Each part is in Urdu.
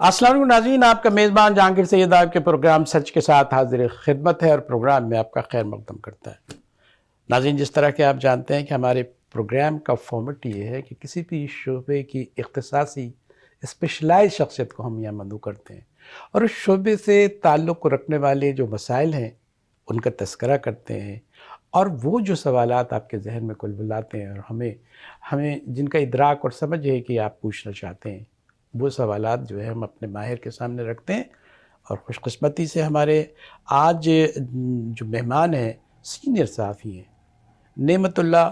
السلام علیکم ناظرین، آپ کا میزبان جہانگیر سید آپ کے پروگرام سچ کے ساتھ حاضر خدمت ہے اور پروگرام میں آپ کا خیر مقدم کرتا ہے۔ ناظرین، جس طرح کہ آپ جانتے ہیں کہ ہمارے پروگرام کا فارمیٹ یہ ہے کہ کسی بھی شعبے کی اختصاصی اسپیشلائز شخصیت کو ہم یہاں مدعو کرتے ہیں اور اس شعبے سے تعلق رکھنے والے جو مسائل ہیں ان کا تذکرہ کرتے ہیں، اور وہ جو سوالات آپ کے ذہن میں کلبلاتے ہیں اور ہمیں جن کا ادراک اور سمجھ ہے کہ آپ پوچھنا چاہتے ہیں، وہ سوالات جو ہے ہم اپنے ماہر کے سامنے رکھتے ہیں۔ اور خوش قسمتی سے ہمارے آج جو مہمان ہیں سینئر صحافی ہیں، نعمت اللہ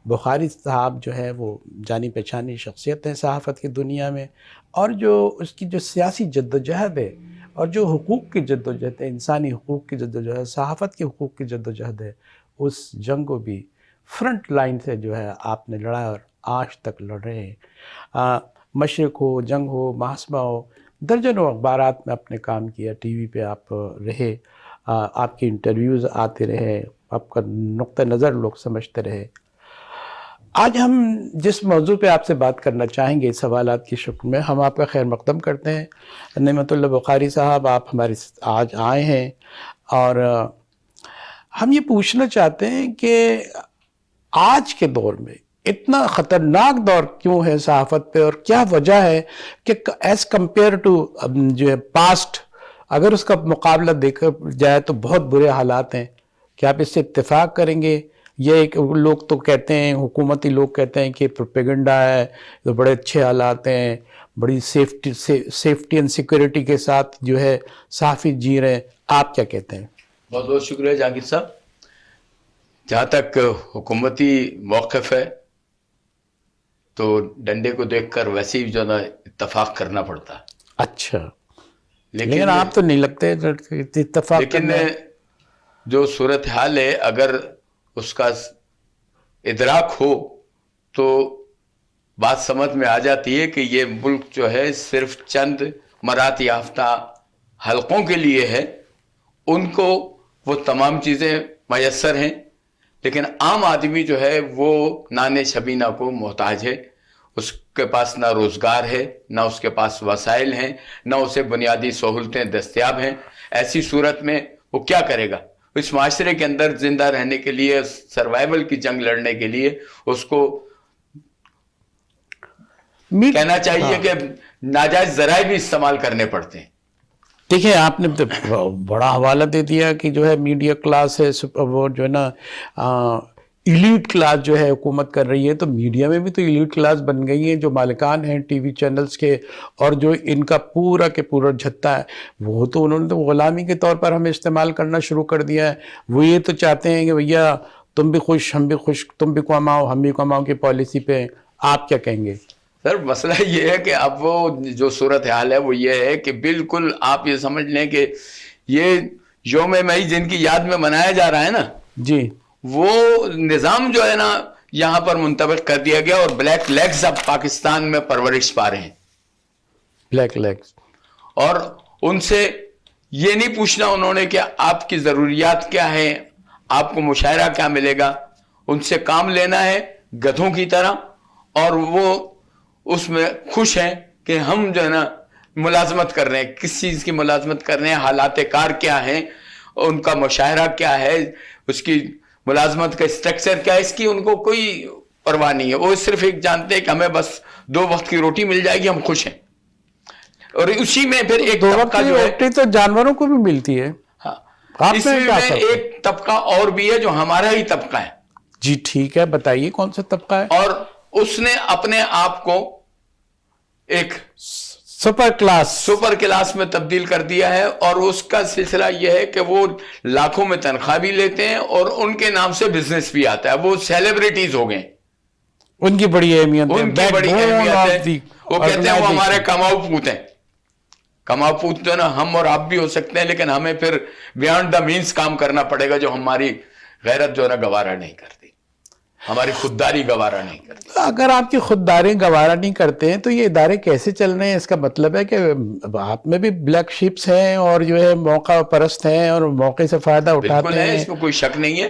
بخاری صاحب جو ہے وہ جانی پہچانی شخصیت ہیں صحافت کی دنیا میں، اور جو اس کی جو سیاسی جدوجہد ہے اور جو حقوق کی جدوجہد ہے، انسانی حقوق کی جدوجہد، صحافت کے حقوق کی جدوجہد ہے، اس جنگ کو بھی فرنٹ لائن سے جو ہے آپ نے لڑا اور آج تک لڑ رہے ہیں۔ مشرق ہو، جنگ ہو، محاسبہ ہو، درجنوں اخبارات میں آپ نے کام کیا، ٹی وی پہ آپ رہے، آپ کی انٹرویوز آتے رہے، آپ کا نقطہ نظر لوگ سمجھتے رہے۔ آج ہم جس موضوع پہ آپ سے بات کرنا چاہیں گے سوالات کی شکل میں، ہم آپ کا خیر مقدم کرتے ہیں۔ نعمت اللہ بخاری صاحب، آپ ہمارے آج آئے ہیں اور ہم یہ پوچھنا چاہتے ہیں کہ آج کے دور میں اتنا خطرناک دور کیوں ہے صحافت پہ، اور کیا وجہ ہے کہ ایز کمپیئر ٹو جو ہے پاسٹ، اگر اس کا مقابلہ دیکھا جائے تو بہت برے حالات ہیں؟ کیا آپ اس سے اتفاق کریں گے؟ یہ ایک لوگ تو کہتے ہیں، حکومتی لوگ کہتے ہیں کہ پروپیگنڈا ہے، تو بڑے اچھے حالات ہیں، بڑی سیفٹی اینڈ سیکورٹی کے ساتھ جو ہے صحافی جی رہے ہیں۔ آپ کیا کہتے ہیں؟ بہت بہت شکریہ جہانگیر صاحب۔ جہاں تک حکومتی موقف ہے تو ڈنڈے کو دیکھ کر ویسے ہی جو نا اتفاق کرنا پڑتا ہے۔ اچھا، لیکن آپ تو نہیں لگتے اتفاق لیکن جو صورتحال ہے اگر اس کا ادراک ہو تو بات سمجھ میں آ جاتی ہے کہ یہ ملک جو ہے صرف چند مرات یافتہ حلقوں کے لیے ہے، ان کو وہ تمام چیزیں میسر ہیں، لیکن عام آدمی جو ہے وہ نان شبینہ کو محتاج ہے۔ اس کے پاس نہ روزگار ہے، نہ اس کے پاس وسائل ہیں، نہ اسے بنیادی سہولتیں دستیاب ہیں۔ ایسی صورت میں وہ کیا کرے گا؟ اس معاشرے کے اندر زندہ رہنے کے لیے، سروائیول کی جنگ لڑنے کے لیے اس کو کہنا چاہیے کہ ناجائز ذرائع بھی استعمال کرنے پڑتے ہیں۔ دیکھیں، آپ نے بڑا حوالہ دے دیا کہ جو ہے میڈیا کلاس ہے، وہ جو ہے نا ایلیٹ کلاس جو ہے حکومت کر رہی ہے، تو میڈیا میں بھی تو ایلیٹ کلاس بن گئی ہیں جو مالکان ہیں ٹی وی چینلز کے، اور جو ان کا پورا کے پورا جھتا ہے وہ تو انہوں نے تو غلامی کے طور پر ہمیں استعمال کرنا شروع کر دیا ہے۔ وہ یہ تو چاہتے ہیں کہ بھیا تم بھی خوش، ہم بھی خوش، تم بھی کماؤ ہم بھی کماؤ کی پالیسی پہ آپ کیا کہیں گے؟ سر، مسئلہ یہ ہے کہ اب وہ جو صورتحال ہے وہ یہ ہے کہ بالکل آپ یہ سمجھ لیں کہ یہ یوم مئی جن کی یاد میں منایا جا رہا ہے نا، جی، وہ نظام جو ہے نا یہاں پر منطبق کر دیا گیا، اور بلیک لیگز اب پاکستان میں پرورش پا رہے ہیں۔ بلیک لیگز، اور ان سے یہ نہیں پوچھنا انہوں نے کہ آپ کی ضروریات کیا ہیں، آپ کو مشاہرہ کیا ملے گا، ان سے کام لینا ہے گدھوں کی طرح، اور وہ اس میں خوش ہیں کہ ہم جو ہے نا ملازمت کر رہے ہیں۔ کس چیز کی ملازمت کر رہے ہیں؟ حالات کار کیا ہیں، ان کا مشاہرہ کیا ہے، اس کی ملازمت کا اسٹرکچر کیا ہے، اس کی ان کو کوئی پرواہ نہیں ہے۔ وہ صرف ایک جانتے ہیں کہ ہمیں بس 2 وقت کی روٹی مل جائے گی، ہم خوش ہیں۔ اور اسی میں پھر ایک 2 وقت طبقہ کی جو ہے، روٹی تو جانوروں کو بھی ملتی ہے۔ ہاں، آپ اس میں میں کیا فرق ہے؟ ایک طبقہ اور بھی ہے جو ہمارا ہی طبقہ ہے، جی ٹھیک ہے، بتائیے کون سا طبقہ ہے؟ اور اس نے اپنے آپ کو ایک سپر کلاس میں تبدیل کر دیا ہے، اور اس کا سلسلہ یہ ہے کہ وہ لاکھوں میں تنخواہ بھی لیتے ہیں اور ان کے نام سے بزنس بھی آتا ہے۔ وہ سیلیبریٹیز ہو گئے، ان کی بڑی اہمیت ہے، ان کی بڑی اہمیت ہے۔ وہ کہتے ہیں وہ ہمارے کماؤ پوت ہیں۔ کماؤ پوت جو نا ہم اور آپ بھی ہو سکتے ہیں، لیکن ہمیں پھر بیانڈ دا مینس کام کرنا پڑے گا، جو ہماری غیرت جو ہے نا گوارا نہیں کرتی، ہماری خودداری گوارا نہیں کرتی۔ اگر آپ کی خودداری گوارا نہیں کرتے ہیں تو یہ ادارے کیسے چل رہے ہیں؟ اس کا مطلب ہے کہ آپ میں بھی بلیک شیپس ہیں اور جو ہے موقع پرست ہیں اور موقع سے فائدہ بالکل اٹھاتے ہے، ہیں۔ اس میں کوئی شک نہیں ہے۔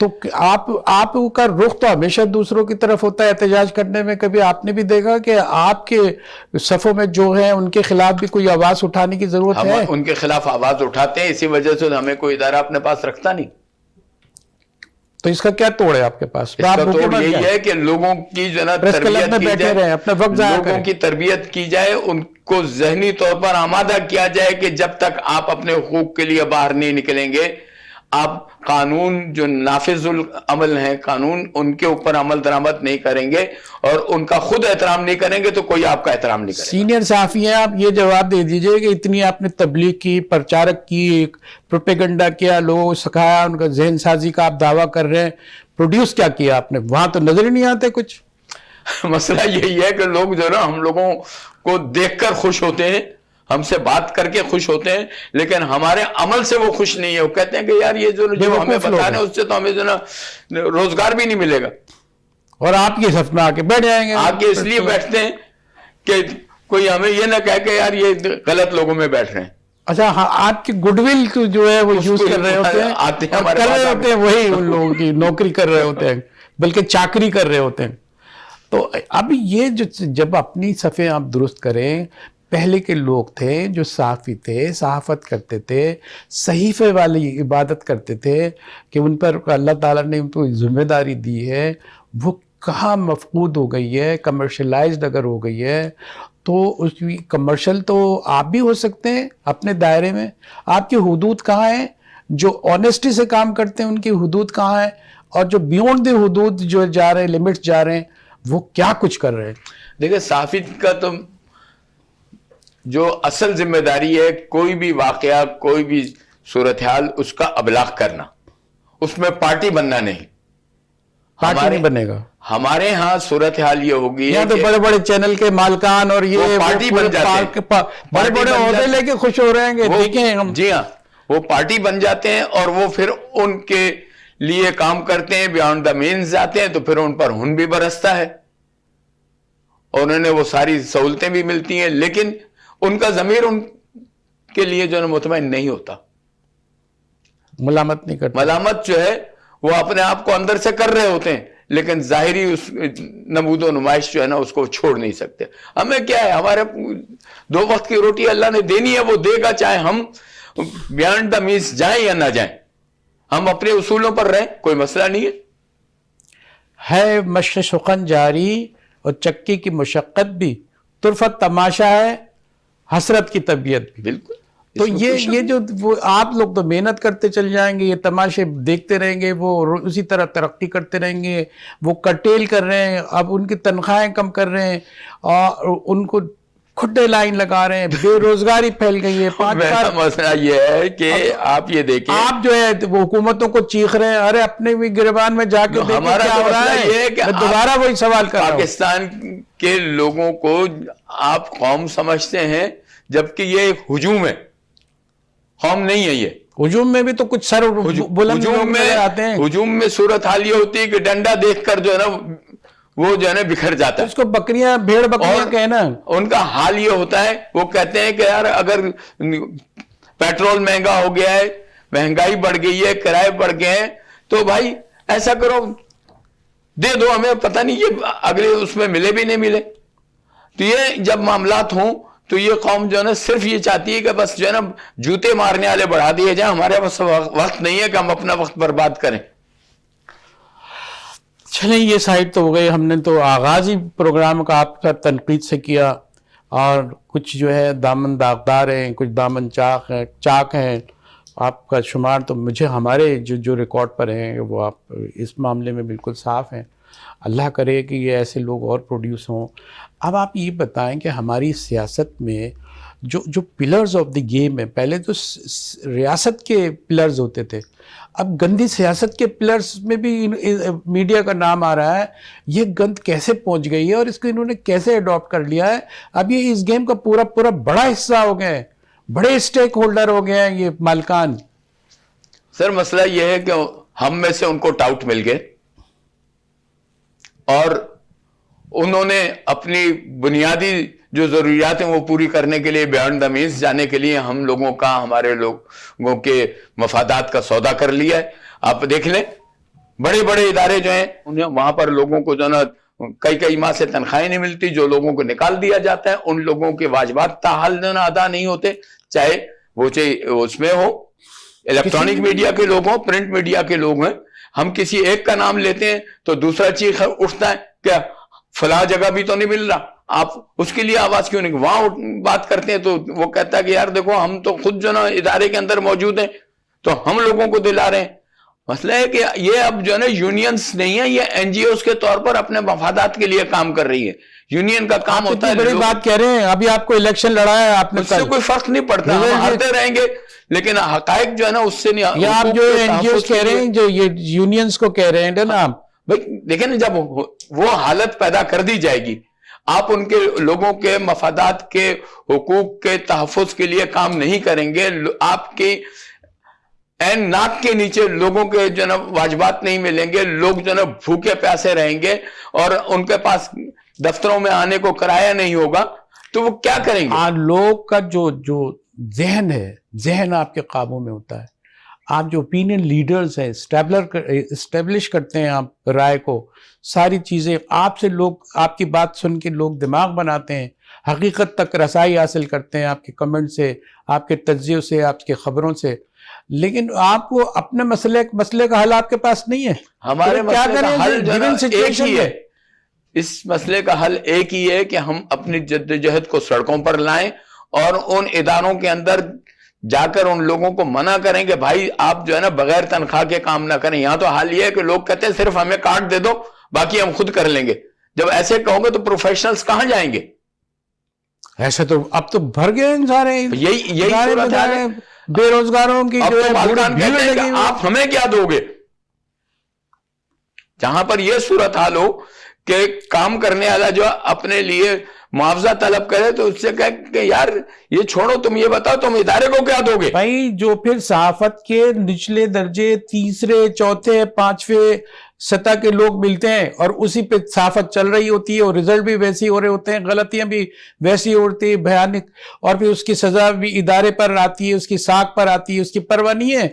تو آپ کا رخ تو ہمیشہ دوسروں کی طرف ہوتا ہے احتجاج کرنے میں. کبھی آپ نے بھی دیکھا کہ آپ کے صفوں میں جو ہیں ان کے خلاف بھی کوئی آواز اٹھانے کی ضرورت ہم ہے؟ ان کے خلاف آواز اٹھاتے ہیں, اسی وجہ سے ہمیں کوئی ادارہ اپنے پاس رکھتا نہیں. تو اس کا کیا توڑ ہے آپ کے پاس؟ اس کا توڑ یہی ہے کہ لوگوں کی جو نا تربیت کی جائے, لوگوں کی تربیت کی جائے, ان کو ذہنی طور پر آمادہ کیا جائے کہ جب تک آپ اپنے حقوق کے لیے باہر نہیں نکلیں گے, آپ قانون جو نافذ العمل ہیں, قانون ان کے اوپر عمل درآمد نہیں کریں گے اور ان کا خود احترام نہیں کریں گے تو کوئی آپ کا احترام نہیں کرے گا. سینئر صحافی ہیں آپ, یہ جواب دے دیجئے کہ اتنی آپ نے تبلیغ کی, پرچارک کی, پروپیگنڈا کیا, لوگوں کو سکھایا, ان کا ذہن سازی کا آپ دعویٰ کر رہے ہیں, پروڈیوس کیا کیا آپ نے؟ وہاں تو نظر ہی نہیں آتے کچھ. مسئلہ یہی ہے کہ لوگ جو نا ہم لوگوں کو دیکھ کر خوش ہوتے ہیں, ہم سے بات کر کے خوش ہوتے ہیں, لیکن ہمارے عمل سے وہ خوش نہیں ہے. وہ کہتے ہیں کہ یار یہ جو ہمیں بتا رہے ہیں اس سے تو ہمیں جو نا روزگار بھی نہیں ملے گا, اور آپ کی صف میں آ کے بیٹھ جائیں گے. آ کے اس لیے بیٹھتے ہیں کہ کوئی ہمیں یہ نہ کہے کہ یار یہ غلط لوگوں میں بیٹھ رہے ہیں. اچھا ہاں, آپ کی گڈ ول جو ہے وہ یوز کر رہے ہوتے ہیں, آتے ہیں کر رہے ہوتے ہیں, وہی ان لوگوں کی نوکری کر رہے ہوتے ہیں, بلکہ چاکری کر رہے ہوتے ہیں. تو اب یہ جو جب اپنی صفیں آپ درست کریں, پہلے کے لوگ تھے جو صحافی تھے, صحافت کرتے تھے, صحیفے والی عبادت کرتے تھے کہ ان پر اللہ تعالیٰ نے ان کو ذمہ داری دی ہے, وہ کہاں مفقود ہو گئی ہے, کمرشلائزڈ اگر ہو گئی ہے تو اس کی کمرشل تو آپ بھی ہو سکتے ہیں اپنے دائرے میں. آپ کی حدود کہاں ہیں؟ جو آنیسٹی سے کام کرتے ہیں ان کی حدود کہاں ہیں؟ اور جو بیونڈ دی حدود جو جا رہے ہیں, لمٹس جا رہے ہیں, وہ کیا کچھ کر رہے ہیں؟ دیکھیں صحافی کا تو جو اصل ذمہ داری ہے, کوئی بھی واقعہ, کوئی بھی صورتحال اس کا ابلاغ کرنا, اس میں پارٹی بننا نہیں. پارٹی نہیں بنے گا. ہمارے ہاں صورتحال یہ ہوگی یہاں تو بڑے بڑے چینل کے مالکان اور یہ پارٹی بن جاتے ہیں, بڑے بڑے عہدے لے کے خوش ہو رہے ہیں کہ دیکھیں ہم. جی ہاں, وہ پارٹی بن جاتے ہیں اور وہ پھر ان کے لیے کام کرتے ہیں, بیانڈ دا مینز جاتے ہیں, تو پھر ان پر ہن بھی برستا ہے اور انہیں وہ ساری سہولتیں بھی ملتی ہیں, لیکن ان کا ضمیر ان کے لیے جو ہے مطمئن نہیں ہوتا. ملامت نہیں کرتا. ملامت جو ہے وہ اپنے آپ کو اندر سے کر رہے ہوتے ہیں, لیکن ظاہری اس نمود و نمائش جو ہے نا اس کو چھوڑ نہیں سکتے. ہمیں کیا ہے, ہمارے 2 وقت کی روٹی اللہ نے دینی ہے, وہ دے گا, چاہے ہم بیانڈ دا مینس جائیں یا نہ جائیں, ہم اپنے اصولوں پر رہیں, کوئی مسئلہ نہیں ہے. مشق سخن جاری اور چکی کی مشقت بھی, طرفت تماشا ہے حسرت کی طبیعت بھی. بالکل. تو یہ جو آپ لوگ تو محنت کرتے چل جائیں گے, یہ تماشے دیکھتے رہیں گے, وہ اسی طرح ترقی کرتے رہیں گے. وہ کرٹیل کر رہے ہیں, اب ان کی تنخواہیں کم کر رہے ہیں اور ان کو کھڈے لائن لگا رہے ہیں, بے روزگاری پھیل گئی ہے. مسئلہ یہ ہے کہ آپ یہ دیکھیں, آپ جو ہے وہ حکومتوں کو چیخ رہے ہیں, ارے اپنے بھی گریبان میں جا کے دیکھیں کیا ہو رہا ہے. میں دوبارہ وہی سوال کر رہا ہوں. پاکستان کے لوگوں کو آپ قوم سمجھتے ہیں, جبکہ یہ ایک ہجوم ہے, قوم نہیں ہے. یہ ہجوم میں بھی تو کچھ سر بلند لوگ نظر آتے ہیں. ہجوم میں صورتحال یہ ہوتی ہے کہ ڈنڈا دیکھ کر جو ہے نا وہ جو ہے نا بکھر جاتا ہے. اس کو بکریاں, بھیڑ بکریاں کہنا. ان کا حال یہ ہوتا ہے, وہ کہتے ہیں کہ یار اگر پیٹرول مہنگا ہو گیا ہے, مہنگائی بڑھ گئی ہے, کرائے بڑھ گئے ہیں, تو بھائی ایسا کرو دے دو ہمیں, پتہ نہیں یہ اگلے اس میں ملے بھی نہیں ملے. تو یہ جب معاملات ہوں تو یہ قوم جو ہے نا صرف یہ چاہتی ہے کہ بس جو ہے نا جوتے مارنے والے بڑھا دیے جائیں, ہمارے پاس وقت نہیں ہے کہ ہم اپنا وقت برباد کریں. چلیں یہ سائڈ تو ہو گئی. ہم نے تو آغاز ہی پروگرام کا آپ کا تنقید سے کیا, اور کچھ جو ہے دامن داغدار ہیں, کچھ دامن چاک ہیں. آپ کا شمار تو مجھے ہمارے جو ریکارڈ پر ہیں وہ آپ اس معاملے میں بالکل صاف ہیں. اللہ کرے کہ یہ ایسے لوگ اور پروڈیوس ہوں. اب آپ یہ بتائیں کہ ہماری سیاست میں جو پلرز آف دی گیم ہے, پہلے تو ریاست کے پلرز ہوتے تھے, اب گندی سیاست کے پلرز میں بھی میڈیا کا نام آ رہا ہے. یہ گند کیسے پہنچ گئی ہے اور اس کو انہوں نے کیسے اڈاپٹ کر لیا ہے؟ اب یہ اس گیم کا پورا بڑا حصہ ہو گئے ہیں, بڑے اسٹیک ہولڈر ہو گئے ہیں یہ مالکان. سر مسئلہ یہ ہے کہ ہم میں سے ان کو ٹاؤٹ مل گئے اور انہوں نے اپنی بنیادی جو ضروریات ہیں وہ پوری کرنے کے لیے, بیانڈ دا مینس جانے کے لیے ہم لوگوں کا, ہمارے لوگوں کے مفادات کا سودا کر لیا ہے. آپ دیکھ لیں بڑے بڑے ادارے جو ہیں انہیں وہاں پر لوگوں کو جو نا کئی ماہ سے تنخواہیں نہیں ملتی، جو لوگوں کو نکال دیا جاتا ہے، ان لوگوں کے واجبات تاحال جو نا ادا نہیں ہوتے، چاہے وہ اس میں ہو الیکٹرانک میڈیا کے لوگ ہوں، پرنٹ میڈیا کے لوگ ہیں. ہم کسی ایک کا نام لیتے ہیں تو دوسرا چیخ اٹھتا ہے کہ فلاں جگہ بھی تو نہیں مل رہا، آپ اس کے لیے آواز کیوں نہیں. وہاں بات کرتے ہیں تو وہ کہتا ہے کہ یار دیکھو ہم تو خود جو نا ادارے کے اندر موجود ہیں تو ہم لوگوں کو دلا رہے ہیں. مسئلہ ہے کہ یہ اب جو ہے نا یونینز نہیں ہے، یہ این جی اوز کے طور پر اپنے مفادات کے لیے کام کر رہی ہے. یونین کا کام ہوتا ہے. بڑی بات کہہ رہے ہیں، ابھی آپ کو الیکشن لڑا ہے آپ نے، اس سے کوئی فرق نہیں پڑتا، ہم ہارتے رہیں گے لیکن حقائق جو ہے نا اس سے نہیں. یہ آپ جو این جی اوز کہہ رہے ہیں، جو یہ یونینز کو کہہ رہے ہیں نا آپ، بھائی دیکھیں نا جب وہ حالت پیدا کر دی جائے گی، آپ ان کے لوگوں کے مفادات کے حقوق کے تحفظ کے لیے کام نہیں کریں گے، آپ کی این ناک کے نیچے لوگوں کے جو نا واجبات نہیں ملیں گے، لوگ جو نا بھوکے پیاسے رہیں گے اور ان کے پاس دفتروں میں آنے کو کرایہ نہیں ہوگا تو وہ کیا کریں گے؟ لوگ کا جو ذہن ہے، ذہن آپ کے قابو میں ہوتا ہے. آپ جو اوپینین لیڈرز ہیں، اسٹیبلش کرتے ہیں آپ رائے کو، ساری چیزیں آپ سے، لوگ آپ کی بات سن کے لوگ دماغ بناتے ہیں، حقیقت تک رسائی حاصل کرتے ہیں آپ کے کمنٹ سے، آپ کے تجزیوں سے، آپ کے خبروں سے. لیکن آپ کو اپنے مسئلے کا حل آپ کے پاس نہیں ہے. ہمارے مسئلے کا حل جو ہے نا ایک ہی ہے. ہے. اس مسئلے کا حل ایک ہی ہے کہ ہم اپنی جدوجہد کو سڑکوں پر لائیں اور ان اداروں کے اندر جا کر ان لوگوں کو منع کریں کہ بھائی آپ جو ہے نا بغیر تنخواہ کے کام نہ کریں. یہاں تو حال یہ ہے کہ لوگ کہتے ہیں صرف ہمیں کارڈ دے دو باقی ہم خود کر لیں گے. جب ایسے کہو گے تو پروفیشنلز کہاں جائیں گے؟ ایسے تو اب تو بھر گئے سارے، یہی صورت ہے بے روزگاروں کی. آپ ہمیں کیا دو گے؟ جہاں پر یہ صورتحال ہو کہ کام کرنے والا جو اپنے لیے معاوضہ طلب کرے تو اس سے کہے کہ یار یہ چھوڑو، تم یہ بتاؤ تم ادارے کو کیا دو گے؟ بھائی جو پھر صحافت کے نچلے درجے، تیسرے، چوتھے، پانچویں سطح کے لوگ ملتے ہیں اور اسی پہ صحافت چل رہی ہوتی ہے اور رزلٹ بھی ویسے ہو رہے ہوتے ہیں، غلطیاں بھی ویسی ہوتی ہیں بھیانک، اور پھر اس کی سزا بھی ادارے پر آتی ہے، اس کی ساکھ پر آتی ہے، اس کی پرواہ نہیں ہے.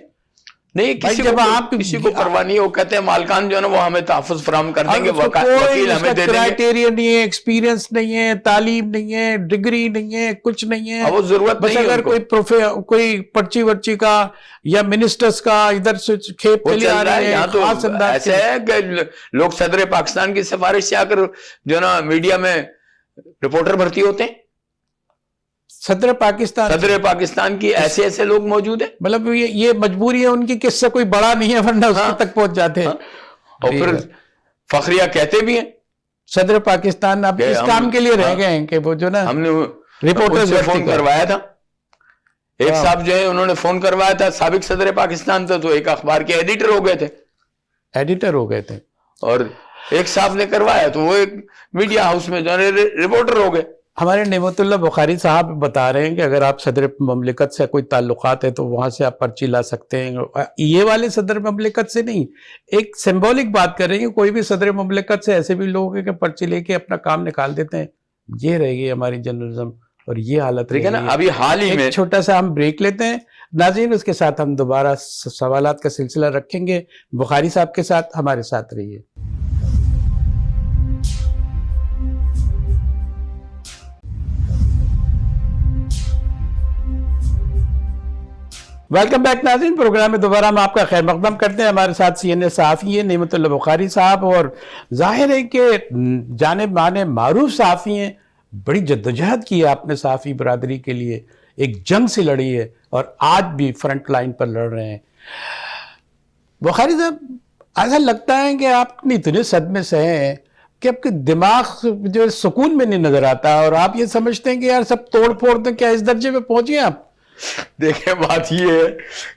نہیں کسی کو پرواہ نہیں. وہ کہتے ہیں مالکان جو ہے نا وہ ہمیں تحفظ فراہم کر دیں گے، وکیل ہمیں دے دیں گے. کرائٹیریا نہیں ہے، ایکسپیرینس نہیں ہے، تعلیم نہیں ہے، ڈگری نہیں ہے، کچھ نہیں ہے. وہ ضرورت نہیں ہے. اگر کوئی پرچی ورچی کا یا منسٹرز کا ادھر سے کھیپ کے لیے آ رہی ہے. یہاں تو ایسے ہے کہ لوگ صدر پاکستان کی سفارش سے آ کر جو ہے نا میڈیا میں رپورٹر بھرتی ہوتے ہیں. صدر پاکستان کی ایسے لوگ موجود ہیں. مطلب یہ مجبوری ہے ان کی کہ اس سے کوئی بڑا نہیں ہے ورنہ اس تک پہنچ جاتے ہیں. اور پھر فخریہ کہتے بھی ہیں صدر پاکستان اب اس کام کے لیے رہ گئے ہیں کہ وہ جو نا ہم نے رپورٹر سے فون کروایا تھا. ایک صاحب جو ہے انہوں نے فون کروایا تھا، سابق صدر پاکستان تھا، تو ایک اخبار کے ایڈیٹر ہو گئے تھے. اور ایک صاحب نے کروایا تو وہ ایک میڈیا ہاؤس میں جو ہے رپورٹر ہو گئے. ہمارے نعمت اللہ بخاری صاحب بتا رہے ہیں کہ اگر آپ صدر مملکت سے کوئی تعلقات ہے تو وہاں سے آپ پرچی لا سکتے ہیں. یہ والے صدر مملکت سے نہیں، ایک سمبولک بات کر رہے ہیں کہ کوئی بھی صدر مملکت سے ایسے بھی لوگ ہیں کہ پرچی لے کے اپنا کام نکال دیتے ہیں. یہ رہے گی ہماری جرنلزم اور یہ حالت ٹھیک ہے نا. ابھی حال ہی میں چھوٹا سا ہم بریک لیتے ہیں ناظرین، اس کے ساتھ ہم دوبارہ سوالات کا سلسلہ رکھیں گے بخاری صاحب کے ساتھ. ہمارے ساتھ رہیے. ویلکم بیک ناظرین، پروگرام میں دوبارہ ہم آپ کا خیر مقدم کرتے ہیں. ہمارے ساتھ سی این اے صحافی ہیں نعمت اللہ بخاری صاحب، اور ظاہر ہے کہ جانب مانے معروف صحافی ہیں. بڑی جدوجہد کی ہے آپ نے صحافی برادری کے لیے، ایک جنگ سے لڑی ہے اور آج بھی فرنٹ لائن پر لڑ رہے ہیں. بخاری صاحب، ایسا لگتا ہے کہ آپ اتنے صدمے سے ہیں کہ آپ کے دماغ جو سکون میں نہیں نظر آتا اور آپ یہ سمجھتے ہیں کہ یار سب توڑ پھوڑ دیں. کیا اس درجے پہ پہنچے آپ؟ دیکھیں بات یہ ہے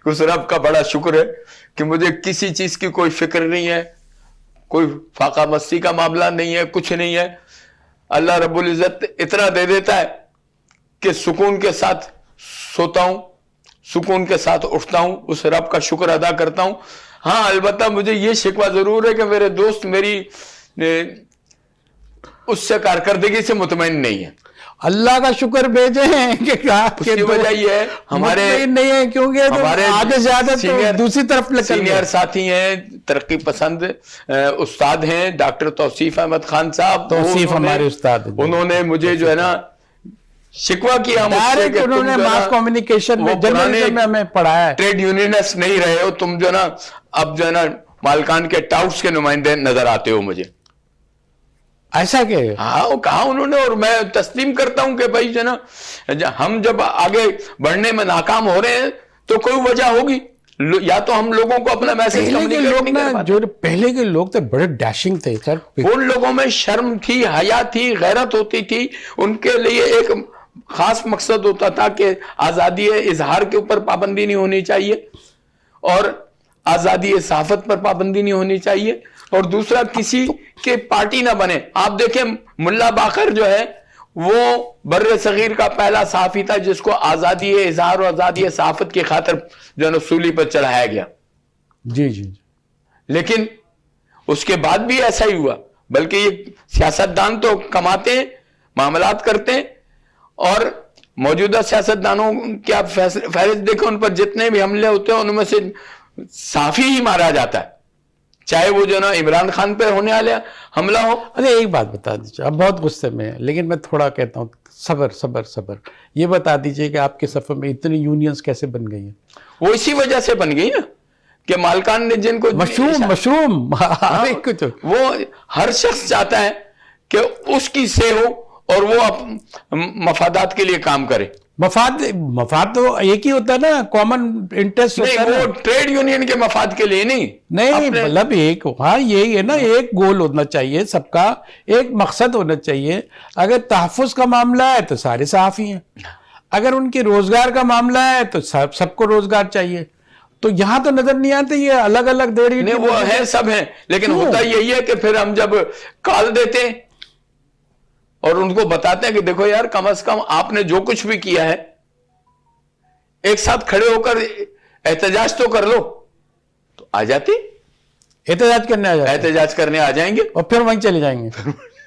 کہ اس رب کا بڑا شکر ہے کہ مجھے کسی چیز کی کوئی فکر نہیں ہے، کوئی فاقہ مستی کا معاملہ نہیں ہے، کچھ نہیں ہے. اللہ رب العزت اتنا دے دیتا ہے کہ سکون کے ساتھ سوتا ہوں، سکون کے ساتھ اٹھتا ہوں، اس رب کا شکر ادا کرتا ہوں. ہاں البتہ مجھے یہ شکوہ ضرور ہے کہ میرے دوست میری اس سے کارکردگی سے مطمئن نہیں ہے. اللہ کا شکر بھیجے ہیں کہ اس کی وجہ یہ ہے ہمارے نہیں ہے کیونکہ ہمارے آگے زیادہ دوسری طرف سینئر ساتھی ہیں, ترقی پسند استاد ہیں, ڈاکٹر توصیف احمد خان صاحب. توصیف ہمارے استاد, انہوں نے مجھے جو ہے نا شکوہ کیا مجھ سے کہ انہوں نے ماس کمیونیکیشن میں جرنلزم میں ہمیں پڑھایا ہے, ٹریڈ یونینسٹ نہیں رہے ہو تم, جو ہے نا اب جو ہے نا مالکان کے ٹاؤٹس کے نمائندے نظر آتے ہو مجھے. ایسا کہ ہاں وہ کہا انہوں نے, اور میں تسلیم کرتا ہوں کہ بھائی جو ہے نا ہم جب آگے بڑھنے میں ناکام ہو رہے ہیں تو کوئی وجہ ہوگی, یا تو ہم لوگوں کو اپنا میسج کمیونیکیٹ نہیں کر پاتے. جو پہلے کے لوگ تھے بڑے ڈیشنگ تھے سر, ان لوگوں میں شرم تھی, حیا تھی, غیرت ہوتی تھی. ان کے لیے ایک خاص مقصد ہوتا تھا کہ آزادی اظہار کے اوپر پابندی نہیں ہونی چاہیے, اور آزادی صحافت پر پابندی نہیں ہونی چاہیے, اور دوسرا کسی کے پارٹی نہ بنے. آپ دیکھیں ملا باقر جو ہے وہ بر صغیر کا پہلا صحافی تھا جس کو آزادی اظہار اور آزادی صحافت کی خاطر جو ہے نا سولی پر چڑھایا گیا. جی جی, لیکن اس کے بعد بھی ایسا ہی ہوا. بلکہ یہ سیاستدان تو کماتے ہیں, معاملات کرتے ہیں, اور موجودہ سیاستدانوں کی آپ فہرست دیکھیں, ان پر جتنے بھی حملے ہوتے ہیں ان میں سے صحافی ہی مارا جاتا ہے, چاہے وہ جو نا عمران خان پہ ہونے والے حملہ ہو. ارے ایک بات بتا دیجیے, اب بہت غصے میں ہے لیکن میں تھوڑا کہتا ہوں صبر صبر صبر. یہ بتا دیجیے کہ آپ کے صفحے میں اتنی یونینز کیسے بن گئی ہیں؟ وہ اسی وجہ سے بن گئی نا کہ مالکان نے جن کو مشروم وہ ہر شخص چاہتا ہے کہ اس کی سے ہو اور وہ مفادات کے لیے کام کرے. مفاد تو ایک ہی ہوتا ہے نا, کامن انٹرسٹ ہوتا ہے. وہ ٹریڈ یونین کے مفاد کے لیے نہیں, مطلب ایک, ہاں یہی ہے نا, ایک گول ہونا چاہیے سب کا, ایک مقصد ہونا چاہیے. اگر تحفظ کا معاملہ ہے تو سارے صحافی ہیں, اگر ان کے روزگار کا معاملہ ہے تو سب کو روزگار چاہیے. تو یہاں تو نظر نہیں آتے, یہ الگ الگ دیڑھی نہیں, وہ ہے سب ہیں, لیکن ہوتا یہی ہے کہ پھر ہم جب کال دیتے ہیں اور ان کو بتاتے ہیں کہ دیکھو یار کم از کم آپ نے جو کچھ بھی کیا ہے ایک ساتھ کھڑے ہو کر احتجاج تو کر لو, تو آ جاتی, احتجاج کرنے آ جائیں گے اور پھر وہیں چلے جائیں گے.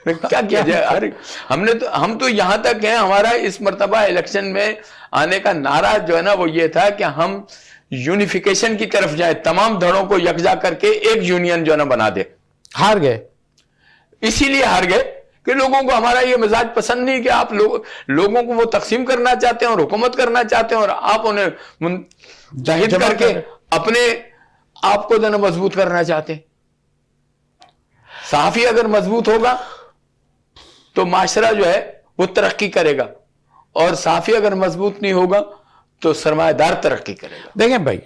کیا کیا جائے. ہم تو یہاں تک ہیں, ہمارا اس مرتبہ الیکشن میں آنے کا نعرہ جو ہے نا وہ یہ تھا کہ ہم یونیفیکیشن کی طرف جائیں, تمام دھڑوں کو یکجا کر کے ایک یونین جو ہے نا بنا دے. ہار گئے, اسی لیے ہار گئے کہ لوگوں کو ہمارا یہ مزاج پسند نہیں کہ آپ لوگوں کو وہ تقسیم کرنا چاہتے ہیں اور حکومت کرنا چاہتے ہیں, اور آپ انہیں متحد کر کے اپنے آپ کو جو ہے نا مضبوط کرنا چاہتے ہیں. صحافی اگر مضبوط ہوگا تو معاشرہ جو ہے وہ ترقی کرے گا, اور صحافی اگر مضبوط نہیں ہوگا تو سرمایہ دار ترقی کرے گا. دیکھیں بھائی,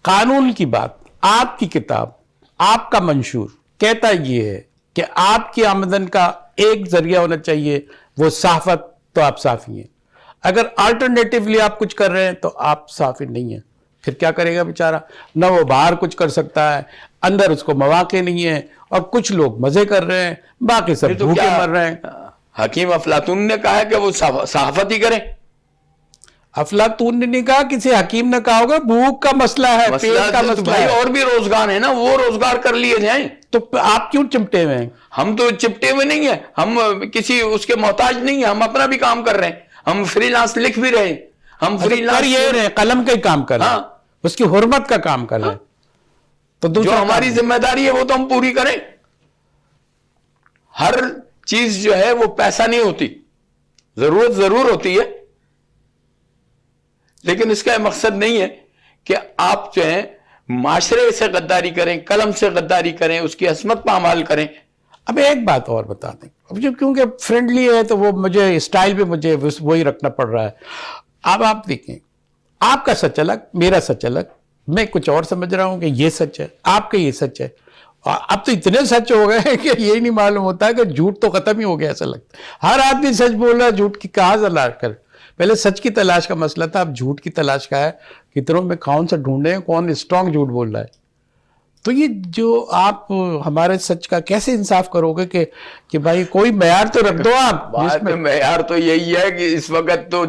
قانون کی بات, آپ کی کتاب, آپ کا منشور کہتا یہ ہے کہ آپ کی آمدن کا ایک ذریعہ ہونا چاہیے وہ صحافت, تو آپ صحافی ہیں. اگر آلٹرنیٹیولی آپ کچھ کر رہے ہیں تو آپ صحافی نہیں ہیں. پھر کیا کرے گا بیچارہ, نہ وہ باہر کچھ کر سکتا ہے, اندر اس کو مواقع نہیں ہے, اور کچھ لوگ مزے کر رہے ہیں, باقی سب بھوکے مر رہے ہیں. حکیم افلاطون نے کہا ہے کہ وہ صحافت ہی کریں. افلاطون نے نہیں کہا, کسی حکیم نے کہا ہوگا بھوک کا مسئلہ ہے, پیٹ کا مسئلہ ہے. اور بھی روزگار ہے نا, وہ روزگار کر لیے جائیں. تو آپ کیوں چمٹے ہوئے ہیں؟ ہم تو چپٹے ہوئے نہیں ہیں, ہم کسی اس کے محتاج نہیں ہیں, ہم اپنا بھی کام کر رہے ہیں, ہم فری لانس لکھ بھی رہے ہیں, ہم فری لانس یہ رہے قلم کا ہی کام کر رہے ہیں, اس کی حرمت کا کام کر رہے ہیں. تو جو ہماری ذمہ داری ہے وہ تو ہم پوری کریں. ہر چیز جو ہے وہ پیسہ نہیں ہوتی, ضرورت ضرور ہوتی ہے, لیکن اس کا مقصد نہیں ہے کہ آپ جو ہیں معاشرے سے غداری کریں, قلم سے غداری کریں, اس کی عصمت پامال کریں. اب ایک بات اور بتا دیں, اب جو کیونکہ فرینڈلی ہے تو وہ مجھے اسٹائل پہ مجھے وہی رکھنا پڑ رہا ہے. اب آپ دیکھیں, آپ کا سچ الگ, میرا سچ الگ, میں کچھ اور سمجھ رہا ہوں کہ یہ سچ ہے, آپ کا یہ سچ ہے. اب تو اتنے سچ ہو گئے ہیں کہ یہ نہیں معلوم ہوتا ہے کہ جھوٹ تو ختم ہی ہو گیا, ایسا لگتا ہے ہر آدمی سچ بول رہا ہے, جھوٹ کی کہاں سے تلاش کر. پہلے سچ کی تلاش کا مسئلہ تھا, اب جھوٹ کی تلاش کا ہے. کتنوں میں کون سا ڈھونڈے ہیں, کون اسٹرانگ جھوٹ بول رہا ہے. تو یہ جو آپ ہمارے سچ کا کیسے انصاف کرو گے کہ بھائی کوئی معیار تو رکھ دو آپ. معیار تو یہی ہے کہ اس وقت تو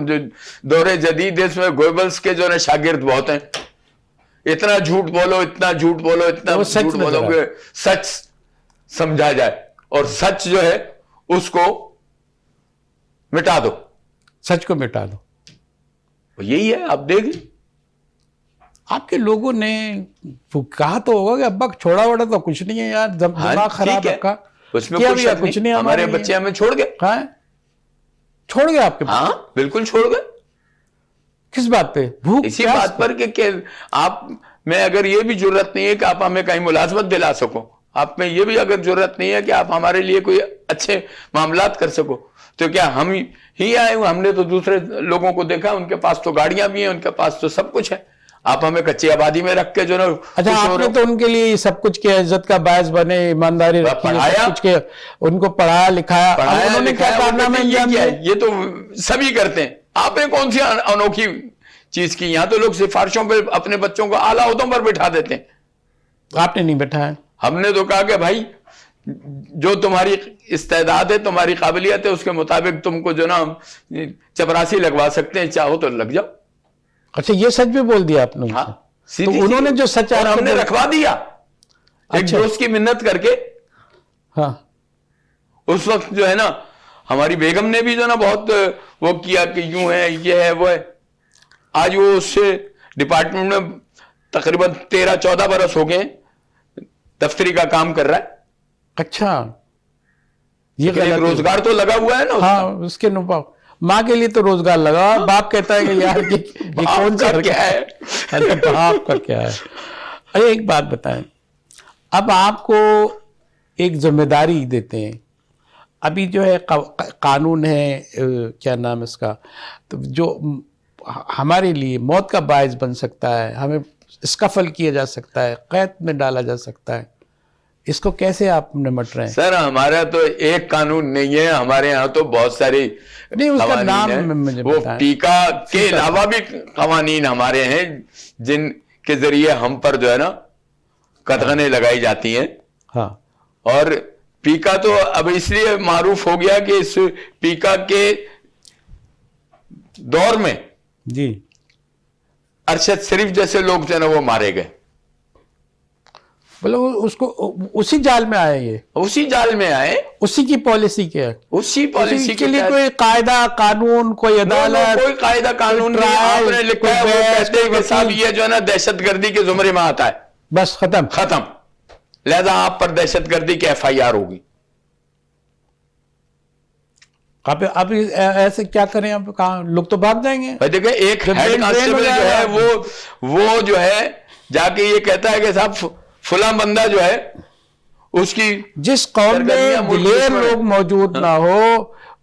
دور جدید اس میں گوئبلس کے جو شاگرد بہت ہیں, اتنا جھوٹ بولو, اتنا جھوٹ بولو, اتنا جھوٹ بولو کہ سچ سمجھا جائے, اور سچ جو ہے اس کو مٹا دو, سچ کو مٹا دو. یہی ہے. آپ دیکھ لیں, آپ کے لوگوں نے کہا تو ہوگا کہ ابا چھوڑا وڑا تو کچھ نہیں ہے یار, دماغ خراب رکھا, اس میں کچھ نہیں. ہمارے بچے ہمیں چھوڑ گئے. ہاں چھوڑ گئے آپ کے؟ ہاں بالکل چھوڑ گئے. کس بات پہ؟ اسی بات پر کہ آپ میں اگر یہ بھی جرت نہیں ہے کہ آپ ہمیں کہیں ملازمت دلا سکو, آپ میں یہ بھی اگر جرت نہیں ہے کہ آپ ہمارے لیے کوئی اچھے معاملات کر سکو, تو کیا ہم ہی آئے ہوئے؟ ہم نے تو دوسرے لوگوں کو دیکھا, ان کے پاس تو گاڑیاں بھی ہیں, ان کے پاس تو سب کچھ ہے. آپ ہمیں کچی آبادی میں رکھ کے جو نا, اچھا آپ نے تو ان کے لیے سب کچھ کیا, عزت کا باعث بنے, ایمانداری رکھی, سب کچھ کیا, ان کو پڑھایا لکھایا. انہوں نے کیا کارنامے انجام دیے؟ یہ تو سبھی کرتے ہیں. آپ نے کون سی انوکھی چیز کی؟ یہاں تو لوگ سفارشوں پہ اپنے بچوں کو اعلیٰ عہدوں پر بٹھا دیتے ہیں. آپ نے نہیں بٹھایا. ہم نے تو کہا کہ بھائی جو تمہاری استعداد ہے, تمہاری قابلیت ہے, اس کے مطابق تم کو جو نا چپراسی لگوا سکتے ہیں, چاہو تو لگ جاؤ. اچھا یہ سچ بھی بول دیا آپ نے؟ ہاں, تو انہوں نے جو سچ ہم نے رکھوا دیا ایک دوست کی منت کر کے. ہاں اس وقت جو ہے نا ہماری بیگم نے بھی جو نا بہت وہ کیا کہ یوں ہے, یہ ہے, وہ ہے. آج وہ اس سے ڈپارٹمنٹ میں تقریباً 13-14 برس ہو گئے, دفتری کا کام کر رہا ہے. اچھا یہ روزگار تو لگا ہوا ہے نا. ہاں اس کے نوپا ماں کے لیے تو روزگار لگا, باپ کہتا ہے کہ یار یہ کون سا کیا ہے, باپ کا کیا ہے. ارے ایک بات بتائیں, اب آپ کو ایک ذمہ داری دیتے ہیں, ابھی جو ہے قانون ہے, کیا نام اس کا, تو جو ہمارے لیے موت کا باعث بن سکتا ہے, ہمیں اسکفل کیا جا سکتا ہے, قید میں ڈالا جا سکتا ہے, اس کو کیسے آپ نمٹ رہے ہیں؟ سر ہمارا تو ایک قانون نہیں ہے, ہمارے ہاں تو بہت ساری نہیں, اس کا نام مجھے وہ پیکا کے علاوہ بھی قوانین ہمارے ہیں جن کے ذریعے ہم پر جو ہے نا قدغنیں لگائی جاتی ہیں. ہاں, اور پیکا تو اب اس لیے معروف ہو گیا کہ اس پیکا کے دور میں جی ارشد شریف جیسے لوگ جو ہے نا وہ مارے گئے. بولے اس کو اسی جال میں آئے, یہ اسی جال میں آئے, اسی کی پالیسی کیا ہے, اسی پالیسی کے لیے کوئی قاعدہ قانون, کوئی عدالت, کوئی قاعدہ قانون نہیں. آپ نے لکھا ہے وہ کہتے ہیں کہ صاحب یہ جو ہے نا دہشت گردی کے زمرے میں آتا ہے, بس ختم, لہذا آپ پر دہشت گردی کی FIR ہوگی. اب ایسے کیا کریں, اب کہاں لوگ تو بھاگ جائیں گے. دیکھیں ایک ہیڈ کانسٹیبل جو ہے وہ جو ہے جا کے یہ کہتا ہے کہ صاحب فلاں بندہ جو ہے اس کی, جس قوم میں دلیر لوگ موجود نہ ہو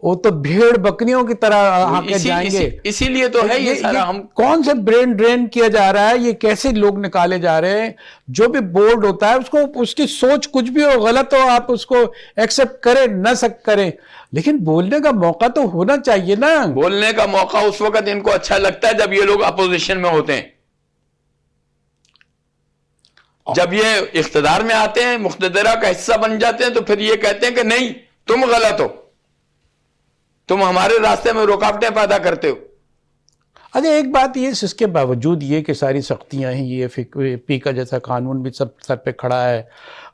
وہ تو بھیڑ بکریوں کی طرح آ کے جائیں گے. اسی لیے تو ہے یہ سارا. ہم کون سے برین ڈرین کیا جا رہا ہے, یہ کیسے لوگ نکالے جا رہے ہیں. جو بھی بورڈ ہوتا ہے اس کو, اس کی سوچ کچھ بھی ہو, غلط ہو, آپ اس کو ایکسپٹ کریں نہ کریں, لیکن بولنے کا موقع تو ہونا چاہیے نا. بولنے کا موقع اس وقت ان کو اچھا لگتا ہے جب یہ لوگ اپوزیشن میں ہوتے ہیں. جب یہ اقتدار میں آتے ہیں, مقتدرہ کا حصہ بن جاتے ہیں, تو پھر یہ کہتے ہیں کہ نہیں تم غلط ہو, تم ہمارے راستے میں رکاوٹیں پیدا کرتے ہو. اچھا ایک بات یہ, اس کے باوجود یہ کہ ساری سختیاں ہیں, یہ پیکا جیسا قانون بھی سب سر پہ کھڑا ہے,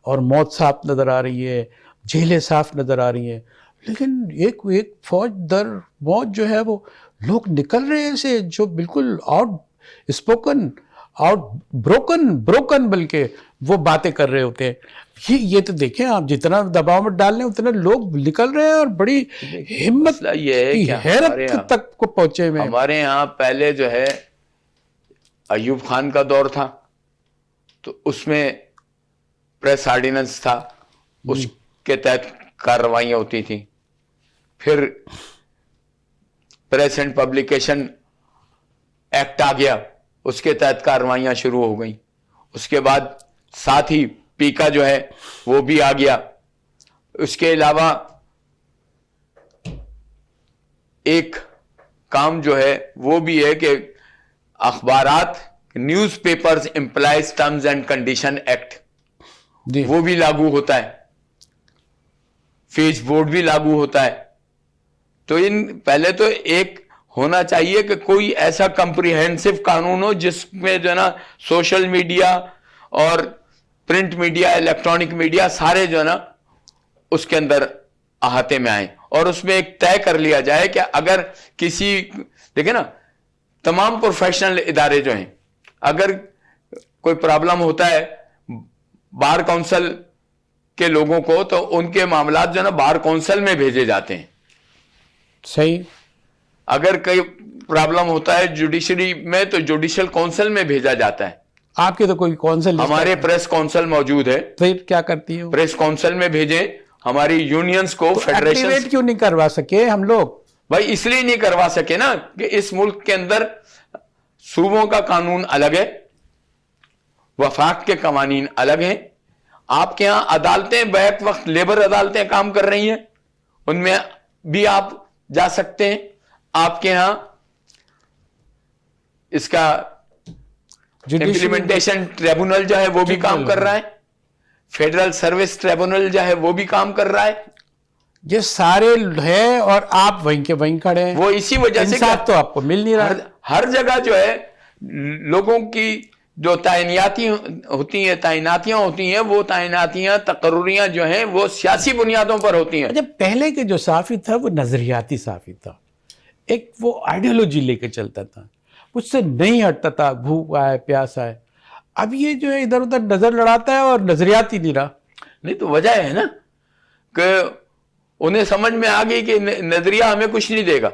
اور موت صاف نظر آ رہی ہے, جیلیں صاف نظر آ رہی ہیں, لیکن ایک فوج در موت جو ہے وہ لوگ نکل رہے ہیں سے, جو بالکل آؤٹ اسپوکن, آؤٹ بروکن بلکہ وہ باتیں کر رہے ہوتے ہیں. یہ تو دیکھیں آپ, جتنا دباؤ میں ڈال لیں اتنے لوگ نکل رہے ہیں, اور بڑی ہمت کی حیرت تک کو پہنچے ہوئے. ہمارے یہاں پہلے جو ہے ایوب خان کا دور تھا, تو اس میں پریس آرڈیننس تھا, اس کے تحت کارروائیاں ہوتی تھیں. پھر پریس اینڈ پبلیکیشن ایکٹ آ گیا, اس کے تحت کارروائیاں شروع ہو گئیں. اس کے بعد ساتھ ہی پیکا جو ہے وہ بھی آ گیا. اس کے علاوہ ایک کام جو ہے وہ بھی ہے کہ اخبارات, newspapers employees terms and condition act, وہ بھی لاگو ہوتا ہے. فیس بورڈ بھی لاگو ہوتا ہے. تو ان پہلے تو ایک ہونا چاہیے کہ کوئی ایسا کمپریہنسو قانون ہو جس میں جو ہے نا سوشل میڈیا اور پرنٹ میڈیا, الیکٹرانک میڈیا سارے جو ہے نا اس کے اندر احاطے میں آئیں اور اس میں ایک طے کر لیا جائے کہ اگر کسی دیکھیں نا تمام پروفیشنل ادارے جو ہیں اگر کوئی پرابلم ہوتا ہے بار کونسل کے لوگوں کو تو ان کے معاملات جو ہے نا بار کونسل میں بھیجے جاتے ہیں. صحیح. اگر کوئی پرابلم ہوتا ہے جوڈیشری میں تو جوڈیشل کونسل میں بھیجا جاتا ہے. آپ کے تو کوئی کونسل ہمارے پریس کونسل موجود ہے. پھر کیا کرتی ہے؟ پریس کونسل میں بھیجیں ہماری یونینز کو فیڈریشن. ایکٹیویٹ کیوں نہیں کروا سکے ہم لوگ؟ بھائی اس لیے نہیں کروا سکے نا کہ اس ملک کے اندر صوبوں کا قانون الگ ہے, وفاق کے قوانین الگ ہیں. آپ کے ہاں عدالتیں بیک وقت لیبر عدالتیں کام کر رہی ہیں, ان میں بھی آپ جا سکتے ہیں. آپ کے ہاں اس کا امپلیمنٹیشن ٹریبونل جو ہے وہ بھی کام کر رہا ہے. فیڈرل سروس ٹریبونل جو ہے وہ بھی کام کر رہا ہے. یہ سارے ہے اور آپ وہیں کے وہیں کھڑے ہیں. وہ اسی وجہ سے انصاف تو آپ کو مل نہیں رہا. ہر جگہ جو ہے لوگوں کی جو تعیناتیاں ہوتی ہیں وہ تعیناتیاں تقرریاں جو ہیں وہ سیاسی بنیادوں پر ہوتی ہیں. اچھا, پہلے کے جو صحافی تھا وہ نظریاتی صحافی تھا, ایک وہ آئیڈیالوجی لے کے چلتا تھا, اس سے نہیں ہٹتا تھا بھوک آئے پیاس آئے. اب یہ جو ہے ادھر ادھر نظر لڑاتا ہے اور نظریاتی نہیں رہا. نہیں تو وجہ ہے نا کہ انہیں سمجھ میں آ گئی کہ نظریہ ہمیں کچھ نہیں دے گا.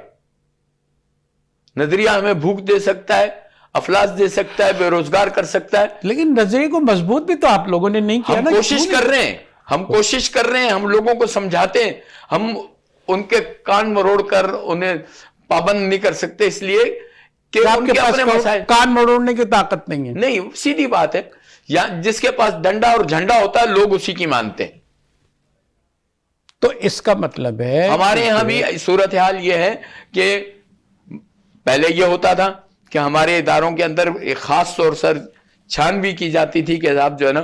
نظریہ ہمیں بھوک دے سکتا ہے, افلاس دے سکتا ہے, بے روزگار کر سکتا ہے. لیکن نظریے کو مضبوط بھی تو آپ لوگوں نے نہیں کیا نا. ہم کوشش کر رہے ہیں, ہم لوگوں کو سمجھاتے ہیں. ہم ان کے کان مروڑ کر انہیں پابند نہیں کر سکتے اس لیے کہ آپ ان کے کے اپنے پاس مسائل. کان مروڑنے کی طاقت نہیں ہے. نہیں, سیدھی بات ہے, یا جس کے پاس ڈنڈا اور جھنڈا ہوتا ہے لوگ اسی کی مانتے ہیں. تو اس کا مطلب ہے ہمارے یہاں بھی صورتحال یہ ہے کہ پہلے یہ ہوتا تھا کہ ہمارے اداروں کے اندر ایک خاص طور سے چھانبین کی جاتی تھی کہ آپ جو ہے نا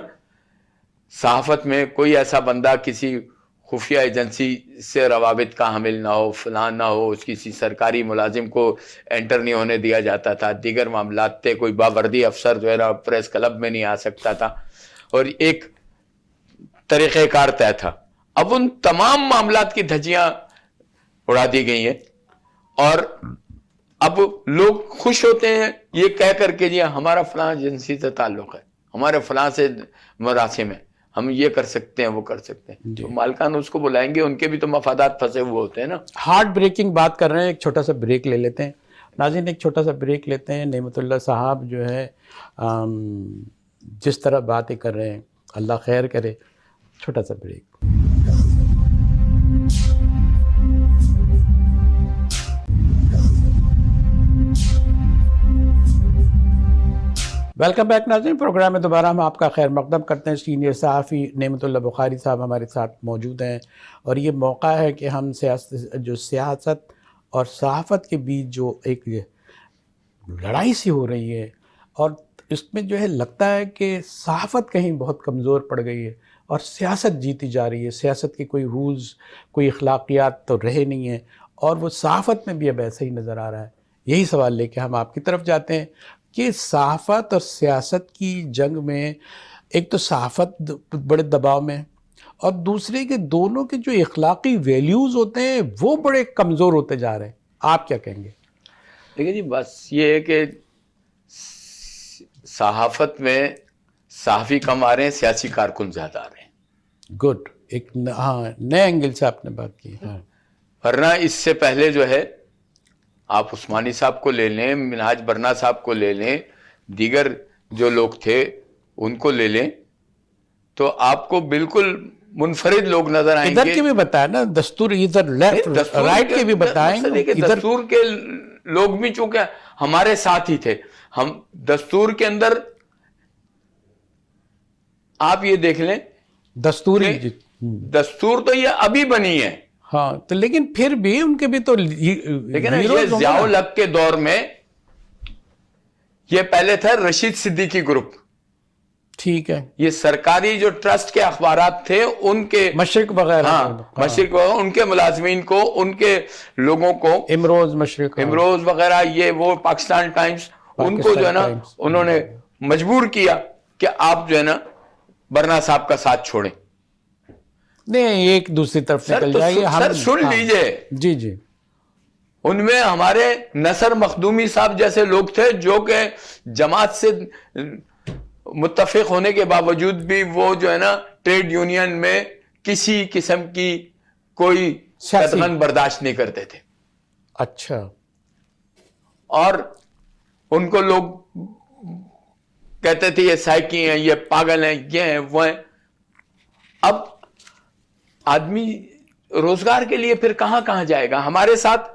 صحافت میں کوئی ایسا بندہ کسی خفیہ ایجنسی سے روابط کا حامل نہ ہو, فلاں نہ ہو, اس کسی سرکاری ملازم کو انٹر نہیں ہونے دیا جاتا تھا. دیگر معاملات تھے, کوئی باوردی افسر جو ہے نا پریس کلب میں نہیں آ سکتا تھا, اور ایک طریقہ کار طے تھا. اب ان تمام معاملات کی دھجیاں اڑا دی گئی ہیں اور اب لوگ خوش ہوتے ہیں یہ کہہ کر کے جی ہمارا فلاں ایجنسی سے تعلق ہے, ہمارے فلاں سے مراسم ہے, ہم یہ کر سکتے ہیں وہ کر سکتے ہیں. تو مالکان اس کو بلائیں گے, ان کے بھی تو مفادات پھنسے ہوئے ہوتے ہیں نا. ہارٹ بریکنگ بات کر رہے ہیں, ایک چھوٹا سا بریک لے لیتے ہیں. ناظرین ایک چھوٹا سا بریک لیتے ہیں. نعمت اللہ صاحب جو ہے جس طرح باتیں کر رہے ہیں اللہ خیر کرے. چھوٹا سا بریک. ویلکم بیک ناظرین, پروگرام میں دوبارہ ہم آپ کا خیر مقدم کرتے ہیں. سینئر صحافی نعمت اللہ بخاری صاحب ہمارے ساتھ موجود ہیں, اور یہ موقع ہے کہ ہم سیاست اور صحافت کے بیچ جو ایک لڑائی سی ہو رہی ہے, اور اس میں جو ہے لگتا ہے کہ صحافت کہیں بہت کمزور پڑ گئی ہے اور سیاست جیتی جا رہی ہے. سیاست کے کوئی رولز, کوئی اخلاقیات تو رہے نہیں ہیں, اور وہ صحافت میں بھی اب ایسا ہی نظر آ رہا ہے. یہی سوال لے کے ہم آپ کی طرف جاتے ہیں کہ صحافت اور سیاست کی جنگ میں ایک تو صحافت بڑے دباؤ میں, اور دوسرے کہ دونوں کے جو اخلاقی ویلیوز ہوتے ہیں وہ بڑے کمزور ہوتے جا رہے ہیں. آپ کیا کہیں گے؟ دیکھیں جی, بس یہ ہے کہ صحافت میں صحافی کم آ رہے ہیں, سیاسی کارکن زیادہ آ رہے ہیں. گڈ, ایک نئے اینگل سے آپ نے بات کی. ورنہ اس سے پہلے جو ہے آپ عثمانی صاحب کو لے لیں, منہاج برنا صاحب کو لے لیں, دیگر جو لوگ تھے ان کو لے لیں, تو آپ کو بالکل منفرد لوگ نظر آئیں گے. ادھر کے بھی بتایا نا, دستور ادھر لیفٹ رائٹ کے بھی بتائیں گے. دستور کے لوگ بھی چونکہ ہمارے ساتھ ہی تھے, ہم دستور کے اندر آپ یہ دیکھ لیں, دستور تو یہ ابھی بنی ہے. ہاں, تو لیکن پھر بھی ان کے بھی تو لیکن یہ ضیاء الحق کے دور میں یہ پہلے تھا رشید صدیقی گروپ. ٹھیک ہے, یہ سرکاری جو ٹرسٹ کے اخبارات تھے ان کے مشرق وغیرہ, مشرق وغیرہ, ان کے ملازمین کو, ان کے لوگوں کو, امروز مشرق, امروز وغیرہ, یہ وہ پاکستان ٹائمز, ان کو جو ہے نا انہوں نے مجبور کیا کہ آپ جو ہے نا برنا صاحب کا ساتھ چھوڑیں. نہیں ایک دوسری طرف نکل جائے گی. سر سن لیجئے, جی جی, ان میں ہمارے نصر مخدومی صاحب جیسے لوگ تھے جو کہ جماعت سے متفق ہونے کے باوجود بھی وہ جو ہے نا ٹریڈ یونین میں کسی قسم کی کوئی قدغن برداشت نہیں کرتے تھے. اچھا. اور ان کو لوگ کہتے تھے یہ سائیکی ہیں, یہ پاگل ہیں, یہ ہیں وہ ہیں. اب آدمی روزگار کے لیے پھر کہاں کہاں جائے گا؟ ہمارے ساتھ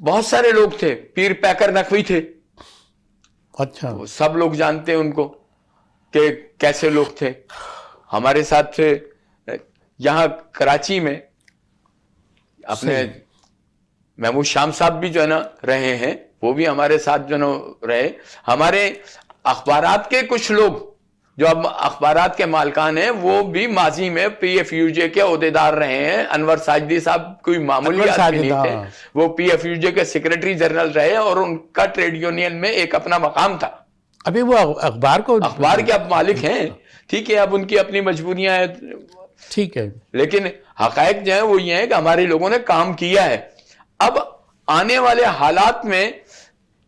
بہت سارے لوگ تھے, پیر پیکر نقوی تھے. اچھا. سب لوگ جانتے ہیں ان کو کہ کیسے لوگ تھے. ہمارے ساتھ تھے یہاں کراچی میں اپنے محمود شام صاحب بھی جو ہے نا رہے ہیں, وہ بھی ہمارے ساتھ جو ہے نا رہے. ہمارے اخبارات کے کچھ لوگ جو اب اخبارات کے مالکان ہیں وہ بھی ماضی میں پی ایف یو جے کے عہدیدار رہے ہیں. انور ساجدی صاحب کوئی معمولی آدمی نہیں تھے, وہ پی ایف یو جے کے سیکرٹری جنرل رہے اور ان کا ٹریڈ یونین میں ایک اپنا مقام تھا. ابھی وہ اخبار کے اب مالک ہیں, ٹھیک ہے, اب ان کی اپنی مجبوریاں ہیں, ٹھیک ہے, لیکن حقائق جو ہیں وہ یہ ہیں کہ ہمارے لوگوں نے کام کیا ہے. اب آنے والے حالات میں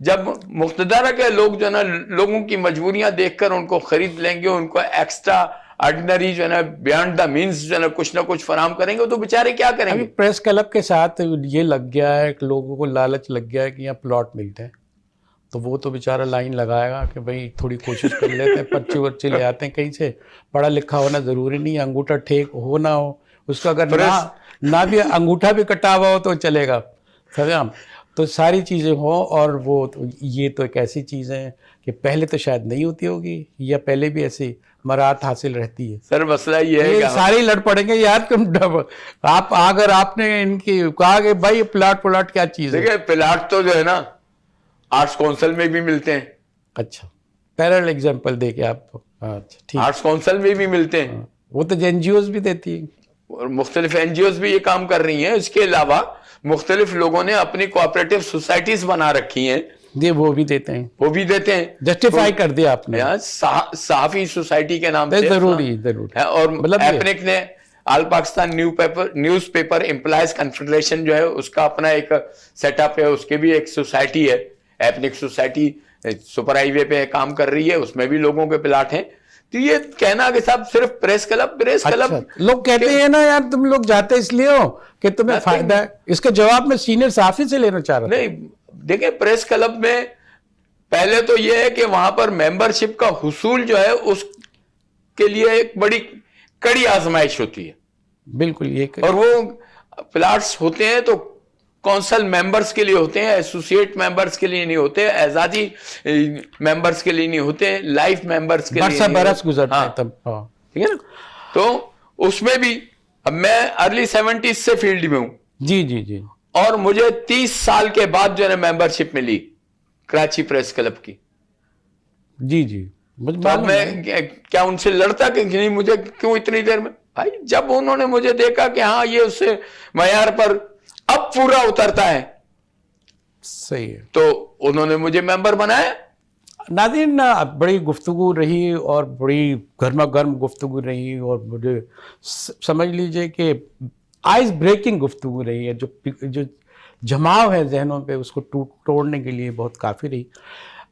جب مقتدرہ کے لوگ جو ہے نا لوگوں کی مجبوریاں دیکھ کر ان کو خرید لیں گے, ان کو ایکسٹرا آرڈینری جو ہے نا بیانڈ دا مینز جو ہے نا کچھ نہ کچھ فراہم کریں گے, تو بیچارے کیا کریں گے؟ پریس کلب کے ساتھ یہ لگ گیا ہے کہ لوگوں کو لالچ لگ گیا ہے کہ یہاں پلاٹ ملتے ہیں, تو وہ تو بیچارہ لائن لگائے گا کہ بھائی تھوڑی کوشش کر لیتے ہیں, پرچے ورچے لے آتے ہیں کہیں سے. پڑھا لکھا ہونا ضروری نہیں ہے, انگوٹھا ٹھیک ہو نہ ہو, اس کا اگر نہ بھی انگوٹھا بھی کٹا ہوا ہو تو چلے گا. سمجھا؟ تو ساری چیزیں ہوں. اور وہ یہ تو ایک ایسی چیز ہے کہ پہلے تو شاید نہیں ہوتی ہوگی, یا پہلے بھی ایسی مراحت حاصل رہتی ہے. سر مسئلہ یہ ہے کہ سارے ہی لڑ پڑیں گے یار, تم آپ اگر آپ نے ان کی کہا کہ بھائی پلاٹ کیا چیز ہے. دیکھیں پلاٹ تو جو ہے نا آرٹس کونسل میں بھی ملتے ہیں. اچھا, پیرل ایگزامپل دے کے آپ. اچھا, آرٹس کونسل میں بھی ملتے ہیں, وہ تو این جی اوز بھی دیتی ہیں, اور مختلف این جی اوز بھی یہ کام کر رہی ہیں. اس کے علاوہ مختلف لوگوں نے اپنی کوآپریٹو سوسائٹیز بنا رکھی ہیں, یہ وہ بھی دیتے ہیں. جسٹیفائی کر دیا آپ نے. صحافی سوسائٹی کے نام سے ضروری. اور ایپنک نے all Pakistan newspaper employees confederation جو ہے اس کا اپنا ایک سیٹ اپ ہے, اس کے بھی ایک سوسائٹی ہے, ایپنک سوسائٹی سپر ہائی وے پہ کام کر رہی ہے, اس میں بھی لوگوں کے پلاٹ ہیں. تو یہ کہنا کہ صاحب صرف پریس کلب لوگ کہتے ہیں نا یار تم لوگ جاتے اس لیے ہو کہ تمہیں فائدہ ہے. اس کے جواب میں سینئر صحافی سے لینا چاہ رہا ہوں. نہیں دیکھیں, پریس کلب میں پہلے تو یہ ہے کہ وہاں پر ممبر شپ کا حصول جو ہے اس کے لیے ایک بڑی کڑی آزمائش ہوتی ہے. بالکل. یہ اور وہ پلاٹس ہوتے ہیں تو کونسل ممبرز کے لیے ہوتے ہیں, ایسوسیٹ ممبرز کے لیے نہیں ہوتے, اعزازی ممبرز کے لیے نہیں ہوتے, لائف ممبرز کے لیے برس گزرتا ہے تب. ٹھیک ہے نا. تو اس میں بھی اب میں ارلی 70s سے فیلڈ میں ہوں. جی. اور مجھے 30 سال کے بعد جو ہے نا ممبرشپ ملی کراچی پریس کلب کی. جی. اب میں کیا ان سے لڑتا کہ نہیں, مجھے کیوں اتنی دیر میں؟ بھائی جب انہوں نے مجھے دیکھا کہ ہاں یہ اس سے معیار پر اب پورا اترتا ہے, صحیح ہے, تو انہوں نے مجھے ممبر بنایا. ناظرین, بڑی گفتگو رہی اور بڑی گرما گرم گفتگو رہی, اور مجھے سمجھ لیجئے کہ آئس بریکنگ گفتگو رہی ہے. جو جماؤ ہے ذہنوں پہ اس کو توڑنے کے لیے بہت کافی رہی.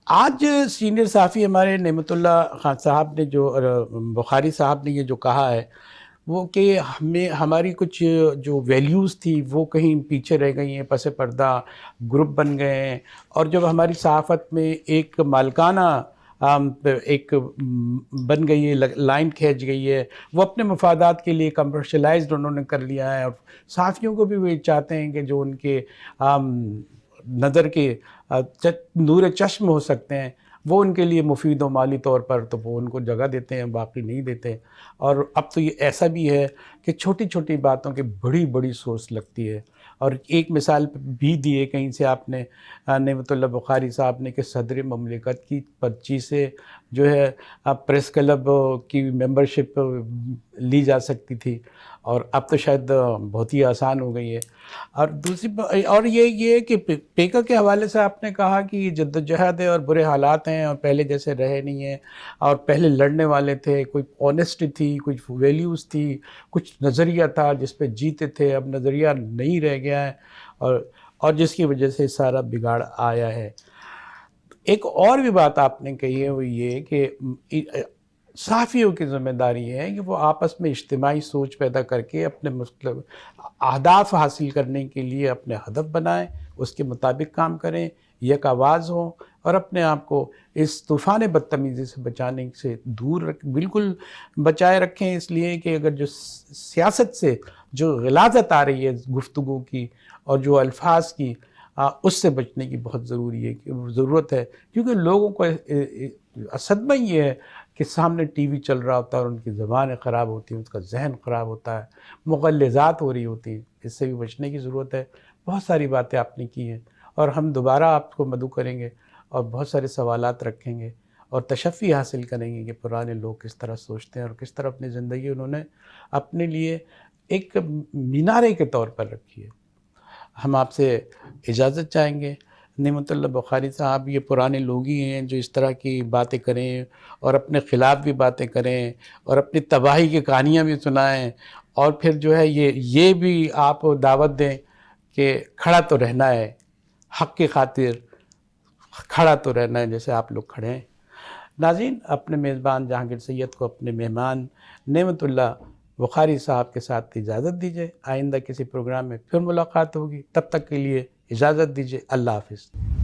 آج سینئر صحافی ہمارے نعمت اللہ خان صاحب نے بخاری صاحب نے یہ جو کہا ہے وہ کہ ہماری کچھ جو ویلیوز تھی وہ کہیں پیچھے رہ گئی ہیں, پس پردہ گروپ بن گئے ہیں, اور جب ہماری صحافت میں ایک مالکانہ ایک بن گئی ہے, لائن کھینچ گئی ہے, وہ اپنے مفادات کے لیے کمرشلائزڈ انہوں نے کر لیا ہے. اور صحافیوں کو بھی وہ چاہتے ہیں کہ جو ان کے نظر کے نور چشم ہو سکتے ہیں وہ ان کے لیے مفید و مالی طور پر, تو وہ ان کو جگہ دیتے ہیں, باقی نہیں دیتے. اور اب تو یہ ایسا بھی ہے کہ چھوٹی چھوٹی باتوں کی بڑی بڑی سوچ لگتی ہے. اور ایک مثال بھی دی ہے کہیں سے آپ نے, نعمت اللہ بخاری صاحب نے, کہ صدر مملکت کی پرچی سے جو ہے اب پریس کلب کی ممبرشپ لی جا سکتی تھی، اور اب تو شاید بہت ہی آسان ہو گئی ہے۔ اور دوسری اور یہ کہ پیکا کے حوالے سے آپ نے کہا کہ یہ جدوجہد ہے اور برے حالات ہیں اور پہلے جیسے رہے نہیں ہیں، اور پہلے لڑنے والے تھے، کوئی آنیسٹی تھی، کچھ ویلیوز تھی، کچھ نظریہ تھا جس پہ جیتے تھے، اب نظریہ نہیں رہ گیا ہے، اور جس کی وجہ سے سارا بگاڑ آیا ہے۔ ایک اور بھی بات آپ نے کہی ہے وہ یہ کہ صحافیوں کی ذمہ داری ہے کہ وہ آپس میں اجتماعی سوچ پیدا کر کے اپنے مطلب اہداف حاصل کرنے کے لیے اپنے ہدف بنائیں، اس کے مطابق کام کریں، یک آواز ہوں، اور اپنے آپ کو اس طوفان بدتمیزی سے بچانے سے دور بالکل بچائے رکھیں، اس لیے کہ اگر جو سیاست سے جو غلاظت آ رہی ہے گفتگو کی اور جو الفاظ کی، اس سے بچنے کی بہت ضرورت ہے، کیونکہ لوگوں کو صدمہ یہ ہے کہ سامنے ٹی وی چل رہا ہوتا ہے اور ان کی زبانیں خراب ہوتی ہیں، ان کا ذہن خراب ہوتا ہے، مغلظات ہو رہی ہوتی ہیں، اس سے بھی بچنے کی ضرورت ہے۔ بہت ساری باتیں آپ نے کی ہیں، اور ہم دوبارہ آپ کو مدعو کریں گے اور بہت سارے سوالات رکھیں گے اور تشفی حاصل کریں گے کہ پرانے لوگ کس طرح سوچتے ہیں اور کس طرح اپنی زندگی انہوں نے اپنے لیے ایک مینارے کے طور پر رکھی ہے۔ ہم آپ سے اجازت چاہیں گے۔ نعمت اللہ بخاری صاحب یہ پرانے لوگ ہی ہیں جو اس طرح کی باتیں کریں اور اپنے خلاف بھی باتیں کریں اور اپنی تباہی کی کہانیاں بھی سنائیں، اور پھر جو ہے یہ بھی آپ دعوت دیں کہ کھڑا تو رہنا ہے، حق کی خاطر کھڑا تو رہنا ہے جیسے آپ لوگ کھڑے ہیں۔ ناظرین، اپنے میزبان جہانگیر سید کو اپنے مہمان نعمت اللہ بخاری صاحب کے ساتھ اجازت دیجیے۔ آئندہ کسی پروگرام میں پھر ملاقات ہوگی، تب تک کے لیے اجازت دیجیے۔ اللہ حافظ۔